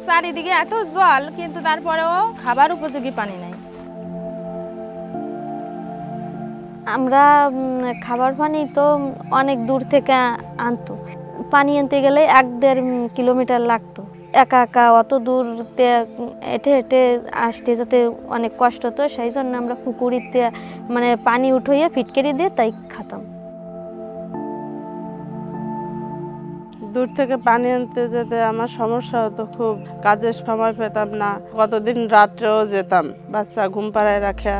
চারিদিকে এত জল, কিন্তু তারপরেও খাবার উপযোগী পানি নাই। আমরা খাবার পানি তো অনেক দূর থেকে আনতো, পানি আনতে গেলে 1-1.5 কিলোমিটার লাগতো। একা একা অত দূর হেঁটে হেঁটে আসতে যেতে অনেক কষ্ট হতো, সেই জন্য আমরা পুকুরিতে মানে পানি উঠাইয়ে ফিটকেরি দিয়ে তাই খাতাম। দূর থেকে পানি আনতে যেতে আমার সমস্যা হতো খুব, কাজের সময় পেতাম না, কতদিন রাত্রেও যেতাম। বাচ্চা ঘুম পাড়ায় রাখা,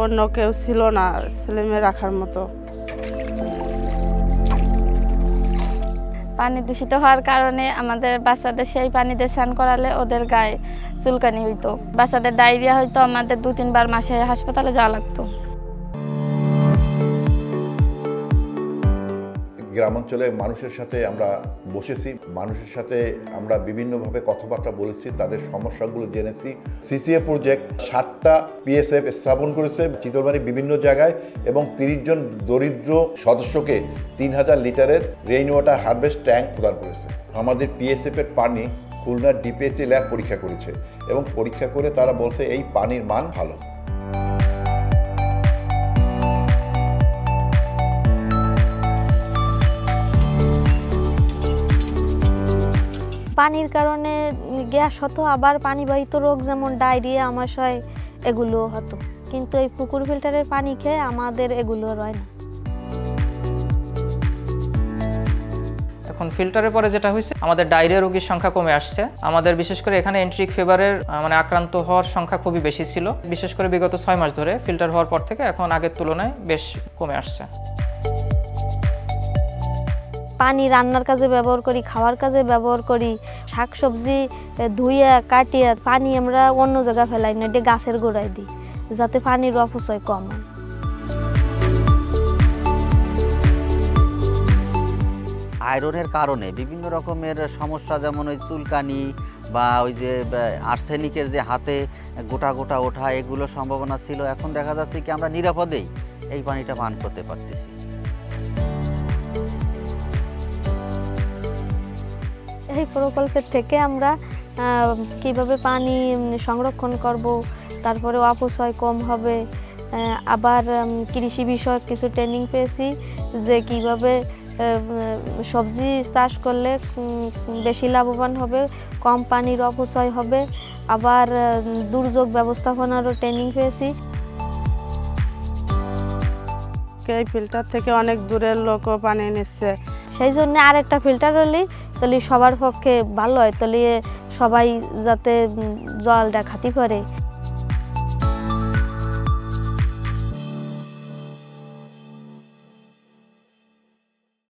অন্য কেউ ছিল না ছেলেমেয়ে রাখার মতো। পানি দূষিত হওয়ার কারণে আমাদের বাচ্চাদের সেই পানি দিয়ে স্নান করালে ওদের গায়ে চুলকানি হইতো, বাচ্চাদের ডায়রিয়া হইতো, আমাদের 2-3 বার মাসে হাসপাতালে যাওয়া লাগতো। গ্রামাঞ্চলে মানুষের সাথে আমরা বসেছি, মানুষের সাথে আমরা বিভিন্নভাবে কথাবার্তা বলেছি, তাদের সমস্যাগুলো জেনেছি। সিসিএ প্রজেক্ট 7টা পিএসএফ স্থাপন করেছে চিতলমারীর বিভিন্ন জায়গায় এবং 30 জন দরিদ্র সদস্যকে 3000 লিটারের রেইন ওয়াটার হারভেস্ট ট্যাঙ্ক প্রদান করেছে। আমাদের পিএসএফের পানি খুলনার ডিপিএসসি ল্যাব পরীক্ষা করেছে এবং পরীক্ষা করে তারা বলছে এই পানির মান ভালো। পানির কারণে গ্যাস হতো, আবার পানিবাহিত রোগ যেমন ডায়রিয়া, আমাশয় এগুলো হতো, কিন্তু এই পুকুর ফিল্টারের পানি খেয়ে আমাদের এগুলো হয় না। এখন ফিল্টারের পরে যেটা হয়েছে, আমাদের ডায়রিয়া রোগীর সংখ্যা কমে আসছে। আমাদের বিশেষ করে এখানে এন্ট্রিক ফিভারের মানে আক্রান্ত হওয়ার সংখ্যা খুবই বেশি ছিল, বিশেষ করে বিগত 6 মাস ধরে ফিল্টার হওয়ার পর থেকে এখন আগের তুলনায় বেশ কমে আসছে। পানি রান্নার কাজে ব্যবহার করি, খাওয়ার কাজে ব্যবহার করি, শাকসবজি ধুইয়া কাটিয়ে পানি আমরা অন্য জায়গায় ফেলাই না, এটা গাছের গোড়ায় দিই যাতে পানির অপচয় কম হয়। আয়রনের কারণে বিভিন্ন রকমের সমস্যা, যেমন ওই চুলকানি বা ওই যে আর্সেনিকের যে হাতে গোটা গোটা ওঠা, এগুলো সম্ভাবনা ছিল। এখন দেখা যাচ্ছে কি আমরা নিরাপদেই এই পানিটা পান করতে পারতেছি। এই প্রকল্পের থেকে আমরা কিভাবে পানি সংরক্ষণ করব, তারপরে অপচয় কম হবে, আবার কৃষি বিষয়ক কিছু ট্রেনিং পেয়েছি যে কিভাবে সবজি চাষ করলে বেশি লাভবান হবে, কম পানির অপচয় হবে, আবার দুর্যোগ ব্যবস্থাপনারও ট্রেনিং পেয়েছি। এই ফিল্টার থেকে অনেক দূরের লোকও পানি নিচ্ছে, সেই জন্য আরেকটা ফিল্টার হলে তাহলে সবার পক্ষে ভালো হয়, তাহলে সবাই যাতে জলটা খাতি করে।